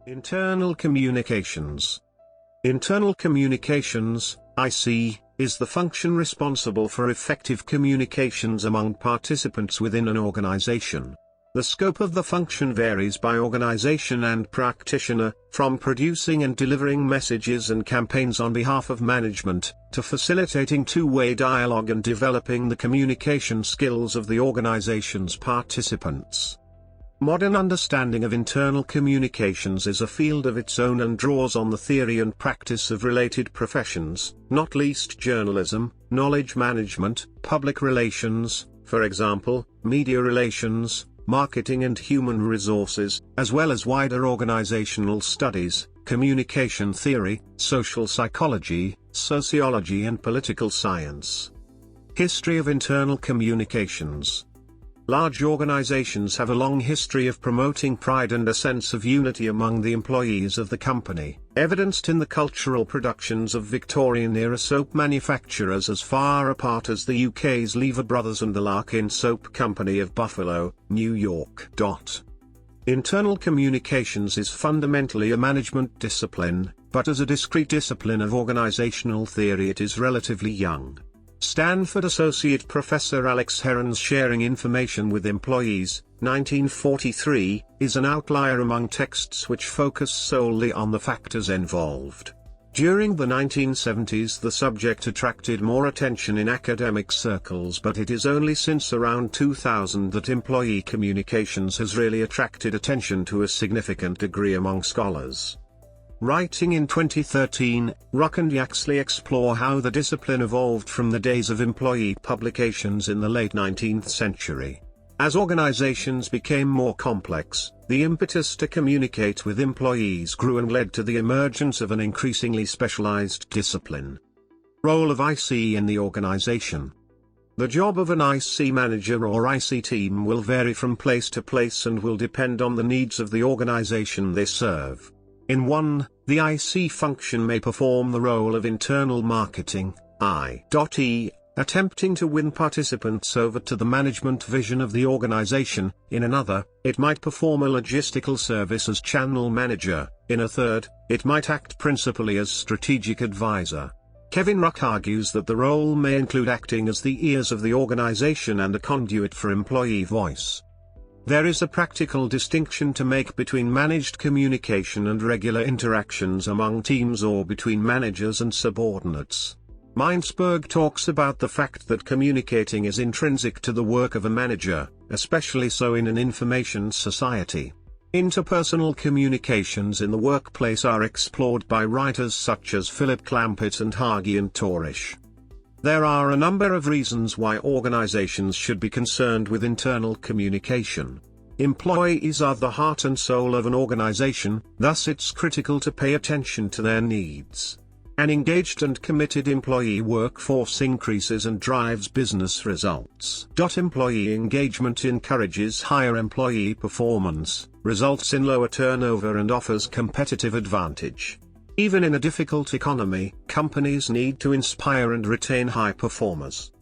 Internal communications. Internal communications, IC, is the function responsible for effective communications among participants within an organization. The scope of the function varies by organization and practitioner, from producing and delivering messages and campaigns on behalf of management, to facilitating two-way dialogue and developing the communication skills of the organization's participants. Modern understanding of internal communications is a field of its own and draws on the theory and practice of related professions, not least journalism, knowledge management, public relations, for example, media relations, marketing and human resources, as well as wider organizational studies, communication theory, social psychology, sociology and political science. History of internal communications. Large organizations have a long history of promoting pride and a sense of unity among the employees of the company, evidenced in the cultural productions of Victorian-era soap manufacturers as far apart as the UK's Lever Brothers and the Larkin Soap Company of Buffalo, New York. Internal communications is fundamentally a management discipline, but as a discrete discipline of organizational theory it is relatively young. Stanford Associate Professor Alex Heron's Sharing Information with Employees, 1943, is an outlier among texts which focus solely on the factors involved. During the 1970s the subject attracted more attention in academic circles, but it is only since around 2000 that employee communications has really attracted attention to a significant degree among scholars. Writing in 2013, Ruck and Yaxley explore how the discipline evolved from the days of employee publications in the late 19th century. As organizations became more complex, the impetus to communicate with employees grew and led to the emergence of an increasingly specialized discipline. Role of IC in the organization. The job of an IC manager or IC team will vary from place to place and will depend on the needs of the organization they serve. In one, the IC function may perform the role of internal marketing, I.E., attempting to win participants over to the management vision of the organization. In another, it might perform a logistical service as channel manager. In a third, it might act principally as strategic advisor. Kevin Ruck argues that the role may include acting as the ears of the organization and a conduit for employee voice. There is a practical distinction to make between managed communication and regular interactions among teams or between managers and subordinates. Mainsberg talks about the fact that communicating is intrinsic to the work of a manager, especially so in an information society. Interpersonal communications in the workplace are explored by writers such as Philip Clampett and Hagi and Torish. There are a number of reasons why organizations should be concerned with internal communication. Employees are the heart and soul of an organization, thus it's critical to pay attention to their needs. An engaged and committed employee workforce increases and drives business results. Employee engagement encourages higher employee performance, results in lower turnover and offers competitive advantage. Even in a difficult economy, companies need to inspire and retain high performers.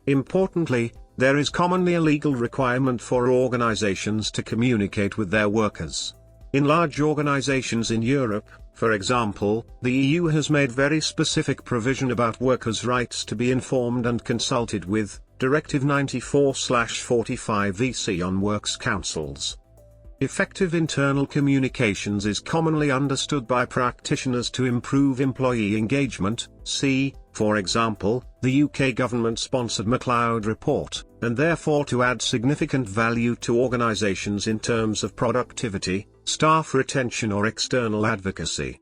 Importantly, there is commonly a legal requirement for organizations to communicate with their workers. In large organizations in Europe, for example, the EU has made very specific provision about workers' rights to be informed and consulted with, Directive 94/45/EC on works councils. Effective internal communications is commonly understood by practitioners to improve employee engagement, see, for example, the UK government-sponsored MacLeod report, and therefore to add significant value to organisations in terms of productivity, staff retention or external advocacy.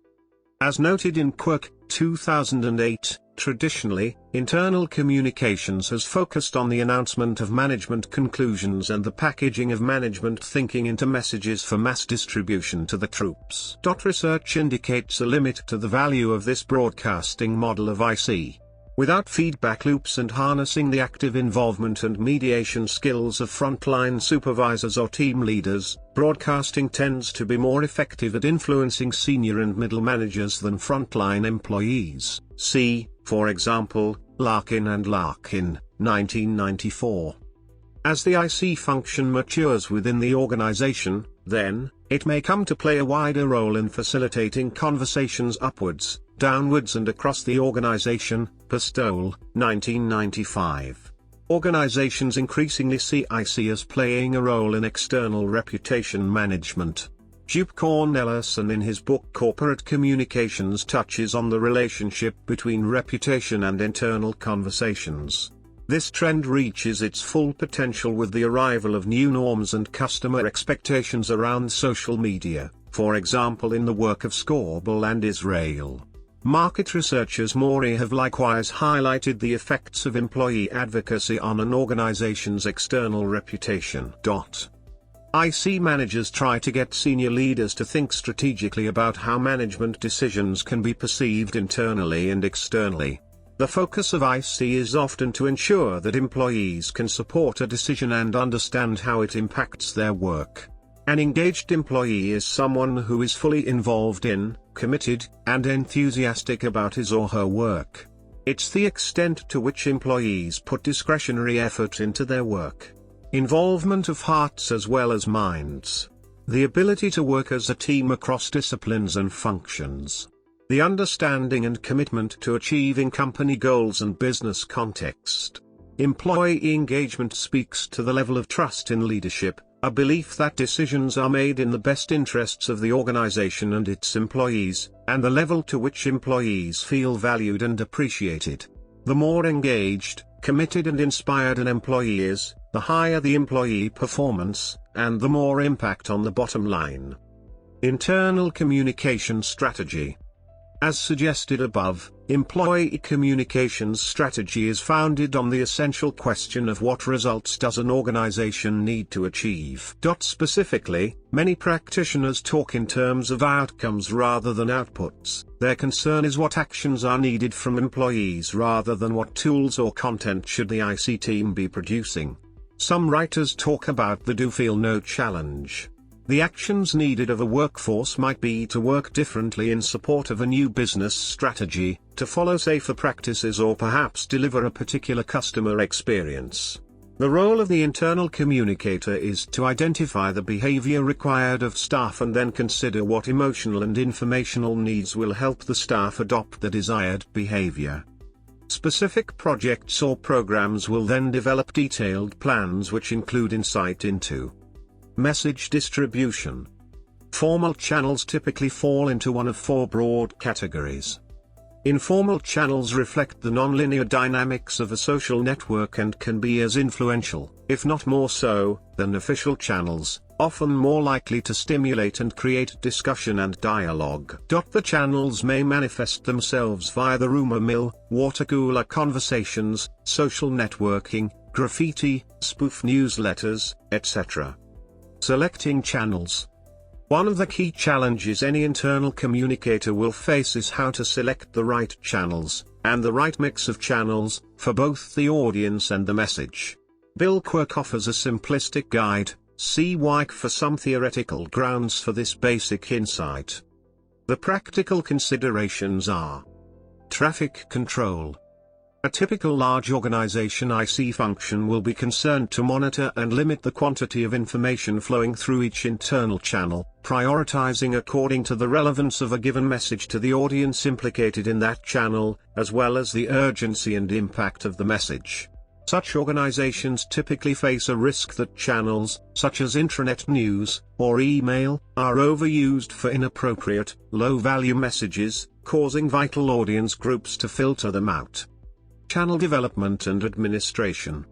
As noted in Quirk, 2008, traditionally, internal communications has focused on the announcement of management conclusions and the packaging of management thinking into messages for mass distribution to the troops. Research indicates a limit to the value of this broadcasting model of IC. Without feedback loops and harnessing the active involvement and mediation skills of frontline supervisors or team leaders, broadcasting tends to be more effective at influencing senior and middle managers than frontline employees. See, for example, Larkin and Larkin, 1994. As the IC function matures within the organization, Then, it may come to play a wider role in facilitating conversations upwards, downwards and across the organization. Pistole, 1995. Organizations increasingly see IC as playing a role in external reputation management. Duke Cornelison in his book Corporate Communications touches on the relationship between reputation and internal conversations. This trend reaches its full potential with the arrival of new norms and customer expectations around social media, for example in the work of Scorbel and Israel. Market researchers Maury have likewise highlighted the effects of employee advocacy on an organization's external reputation. IC managers try to get senior leaders to think strategically about how management decisions can be perceived internally and externally. The focus of IC is often to ensure that employees can support a decision and understand how it impacts their work. An engaged employee is someone who is fully involved in, committed, and enthusiastic about his or her work. It's the extent to which employees put discretionary effort into their work. Involvement of hearts as well as minds. The ability to work as a team across disciplines and functions. The understanding and commitment to achieving company goals and business context. Employee engagement speaks to the level of trust in leadership, a belief that decisions are made in the best interests of the organization and its employees, and the level to which employees feel valued and appreciated. The more engaged, committed and inspired an employee is, the higher the employee performance, and the more impact on the bottom line. Internal communication strategy. As suggested above, employee communications strategy is founded on the essential question of what results does an organization need to achieve. Specifically, many practitioners talk in terms of outcomes rather than outputs. Their concern is what actions are needed from employees rather than what tools or content should the IC team be producing. Some writers talk about the do-feel-no challenge. The actions needed of a workforce might be to work differently in support of a new business strategy, to follow safer practices or perhaps deliver a particular customer experience. The role of the internal communicator is to identify the behavior required of staff and then consider what emotional and informational needs will help the staff adopt the desired behavior. Specific projects or programs will then develop detailed plans which include insight into message distribution. Formal channels typically fall into one of four broad categories. Informal channels reflect the nonlinear dynamics of a social network and can be as influential, if not more so, than official channels, often more likely to stimulate and create discussion and dialogue. The channels may manifest themselves via the rumor mill, water cooler conversations, social networking, graffiti, spoof newsletters, etc. Selecting channels. One of the key challenges any internal communicator will face is how to select the right channels, and the right mix of channels, for both the audience and the message. Bill Quirk offers a simplistic guide. See Wyke for some theoretical grounds for this basic insight. The practical considerations are: traffic control. A typical large organization IC function will be concerned to monitor and limit the quantity of information flowing through each internal channel, prioritizing according to the relevance of a given message to the audience implicated in that channel, as well as the urgency and impact of the message. Such organizations typically face a risk that channels, such as intranet news, or email, are overused for inappropriate, low-value messages, causing vital audience groups to filter them out. Channel development and administration.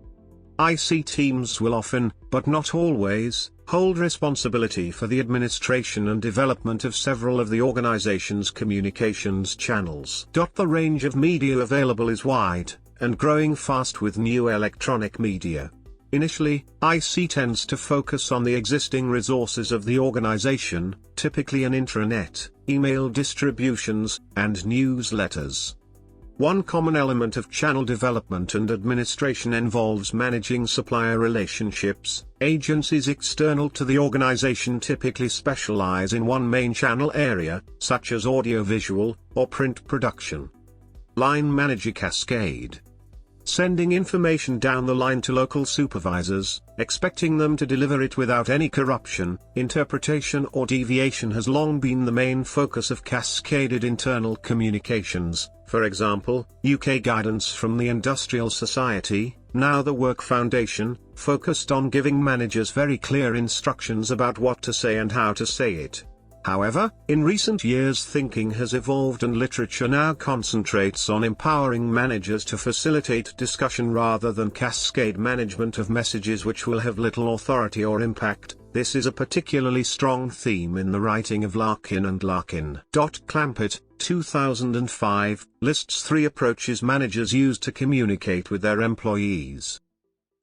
IC teams will often, but not always, hold responsibility for the administration and development of several of the organization's communications channels. The range of media available is wide, and growing fast with new electronic media. Initially, IC tends to focus on the existing resources of the organization, typically an intranet, email distributions, and newsletters. One common element of channel development and administration involves managing supplier relationships. Agencies external to the organization typically specialize in one main channel area, such as audiovisual or print production. Line manager cascade. Sending information down the line to local supervisors, expecting them to deliver it without any corruption, interpretation or deviation has long been the main focus of cascaded internal communications. For example, UK guidance from the Industrial Society, now the Work Foundation, focused on giving managers very clear instructions about what to say and how to say it. However, in recent years thinking has evolved and literature now concentrates on empowering managers to facilitate discussion rather than cascade management of messages which will have little authority or impact. This is a particularly strong theme in the writing of Larkin and Larkin. Clampett, 2005, lists 3 approaches managers use to communicate with their employees.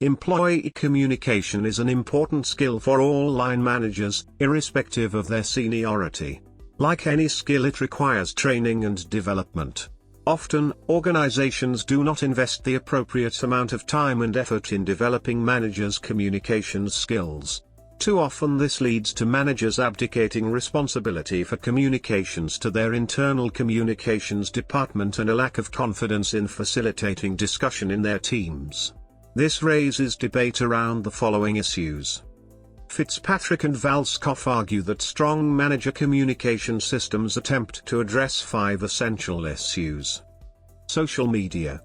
Employee communication is an important skill for all line managers, irrespective of their seniority. Like any skill, it requires training and development. Often, organizations do not invest the appropriate amount of time and effort in developing managers' communications skills. Too often this leads to managers abdicating responsibility for communications to their internal communications department and a lack of confidence in facilitating discussion in their teams. This raises debate around the following issues. Fitzpatrick and Valskov argue that strong manager communication systems attempt to address 5 essential issues. Social media.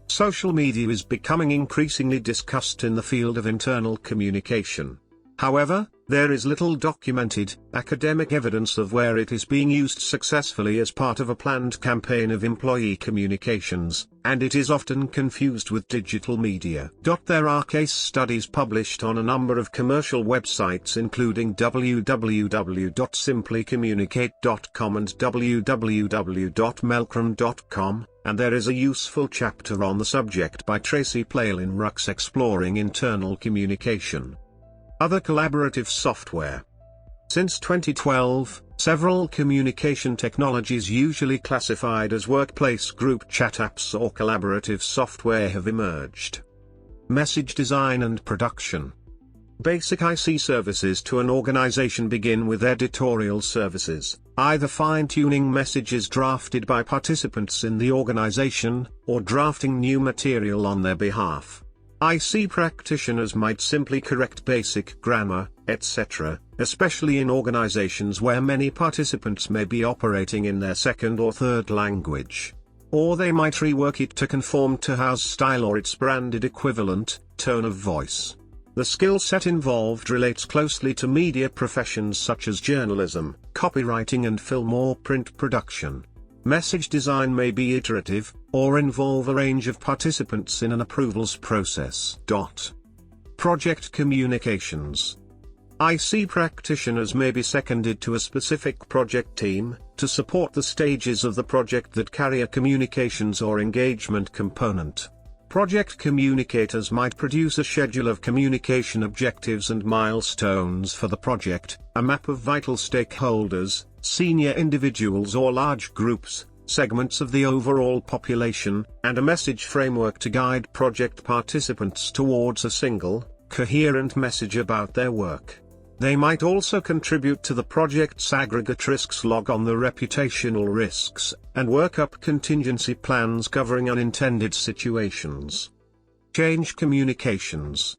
Social media is becoming increasingly discussed in the field of internal communication. However, there is little documented, academic evidence of where it is being used successfully as part of a planned campaign of employee communications, and it is often confused with digital media. There are case studies published on a number of commercial websites including www.simplycommunicate.com and www.melcrum.com, and there is a useful chapter on the subject by Tracy Plail in Rux Exploring Internal Communication. Other collaborative software. Since 2012, several communication technologies usually classified as workplace group chat apps or collaborative software have emerged. Message design and production. Basic IC services to an organization begin with editorial services, either fine-tuning messages drafted by participants in the organization, or drafting new material on their behalf. IC practitioners might simply correct basic grammar, etc., especially in organizations where many participants may be operating in their second or third language. Or they might rework it to conform to house style or its branded equivalent, tone of voice. The skill set involved relates closely to media professions such as journalism, copywriting and film or print production. Message design may be iterative, or involve a range of participants in an approvals process. Project communications. IC practitioners may be seconded to a specific project team, to support the stages of the project that carry a communications or engagement component. Project communicators might produce a schedule of communication objectives and milestones for the project, a map of vital stakeholders, senior individuals or large groups, segments of the overall population, and a message framework to guide project participants towards a single, coherent message about their work. They might also contribute to the project's aggregate risks log on the reputational risks, and work up contingency plans covering unintended situations. Change communications.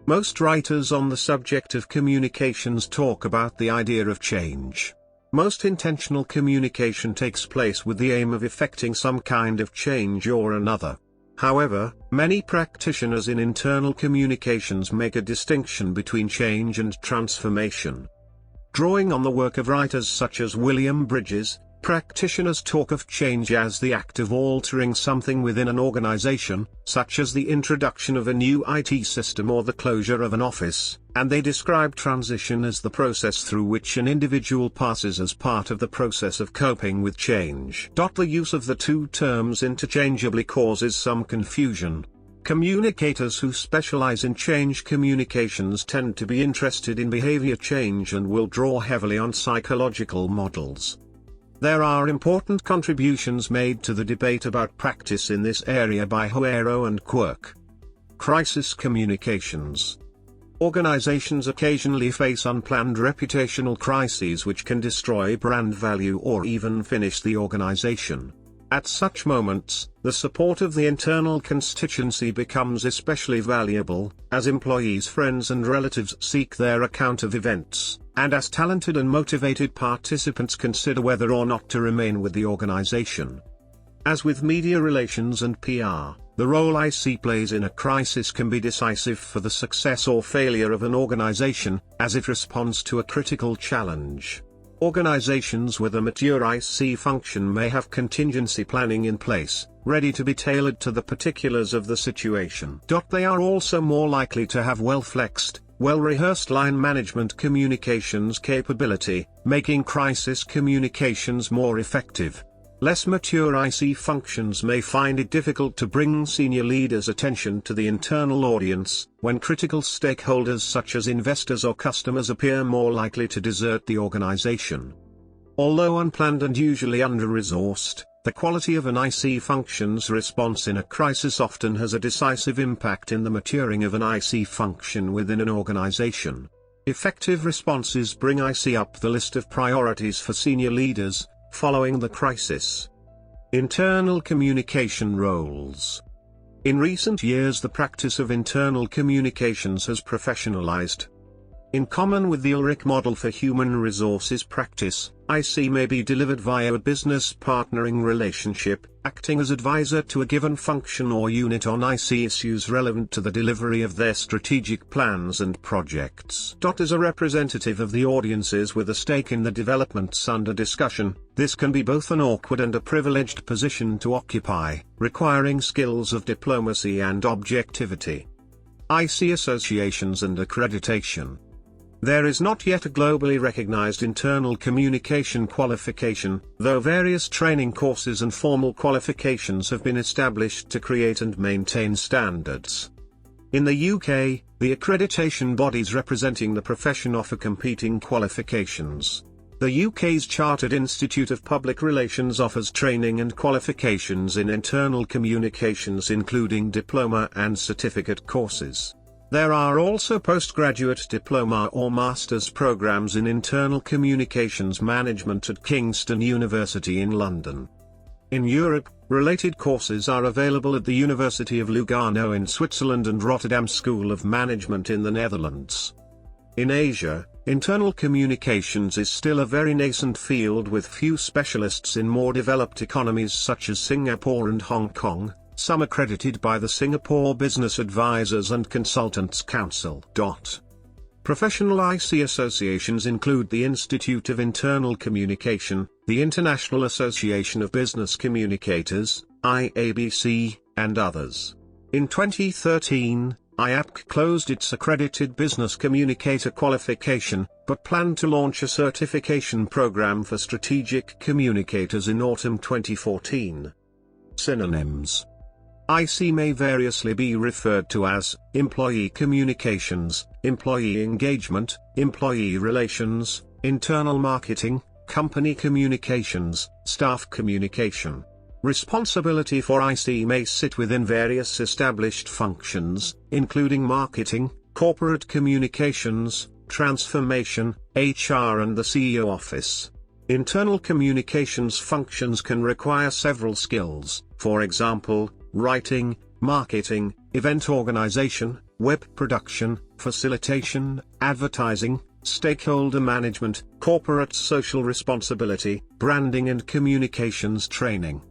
Most writers on the subject of communications talk about the idea of change. Most intentional communication takes place with the aim of effecting some kind of change or another. However, many practitioners in internal communications make a distinction between change and transformation. Drawing on the work of writers such as William Bridges, practitioners talk of change as the act of altering something within an organization, such as the introduction of a new IT system or the closure of an office, and they describe transition as the process through which an individual passes as part of the process of coping with change. The use of the two terms interchangeably causes some confusion. Communicators who specialize in change communications tend to be interested in behavior change and will draw heavily on psychological models. There are important contributions made to the debate about practice in this area by Huero and Quirk. Crisis communications. Organizations occasionally face unplanned reputational crises which can destroy brand value or even finish the organization. At such moments, the support of the internal constituency becomes especially valuable, as employees' friends and relatives seek their account of events, and as talented and motivated participants consider whether or not to remain with the organization. As with media relations and PR, the role IC plays in a crisis can be decisive for the success or failure of an organization, as it responds to a critical challenge. Organizations with a mature IC function may have contingency planning in place, ready to be tailored to the particulars of the situation. They are also more likely to have well-flexed, well-rehearsed line management communications capability, making crisis communications more effective. Less mature IC functions may find it difficult to bring senior leaders' attention to the internal audience, when critical stakeholders such as investors or customers appear more likely to desert the organization. Although unplanned and usually under-resourced, the quality of an IC function's response in a crisis often has a decisive impact in the maturing of an IC function within an organization. Effective responses bring IC up the list of priorities for senior leaders, following the crisis. Internal communication roles. In recent years, the practice of internal communications has professionalized. In common with the ULRIC model for human resources practice, IC may be delivered via a business partnering relationship, acting as advisor to a given function or unit on IC issues relevant to the delivery of their strategic plans and projects. As a representative of the audiences with a stake in the developments under discussion, this can be both an awkward and a privileged position to occupy, requiring skills of diplomacy and objectivity. IC associations and accreditation. There is not yet a globally recognized internal communication qualification, though various training courses and formal qualifications have been established to create and maintain standards. In the UK, the accreditation bodies representing the profession offer competing qualifications. The UK's Chartered Institute of Public Relations offers training and qualifications in internal communications, including diploma and certificate courses. There are also postgraduate diploma or master's programs in internal communications management at Kingston University in London. In Europe, related courses are available at the University of Lugano in Switzerland and Rotterdam School of Management in the Netherlands. In Asia, internal communications is still a very nascent field with few specialists in more developed economies such as Singapore and Hong Kong, some accredited by the Singapore Business Advisors and Consultants Council. Professional IC associations include the Institute of Internal Communication, the International Association of Business Communicators, IABC, and others. In 2013, IABC closed its accredited business communicator qualification, but planned to launch a certification program for strategic communicators in autumn 2014. Synonyms. IC may variously be referred to as employee communications, employee engagement, employee relations, internal marketing, company communications, staff communication. Responsibility for IC may sit within various established functions, including marketing, corporate communications, transformation, HR, and the CEO office. Internal communications functions can require several skills, for example, writing, marketing, event organization, web production, facilitation, advertising, stakeholder management, corporate social responsibility, branding and communications training.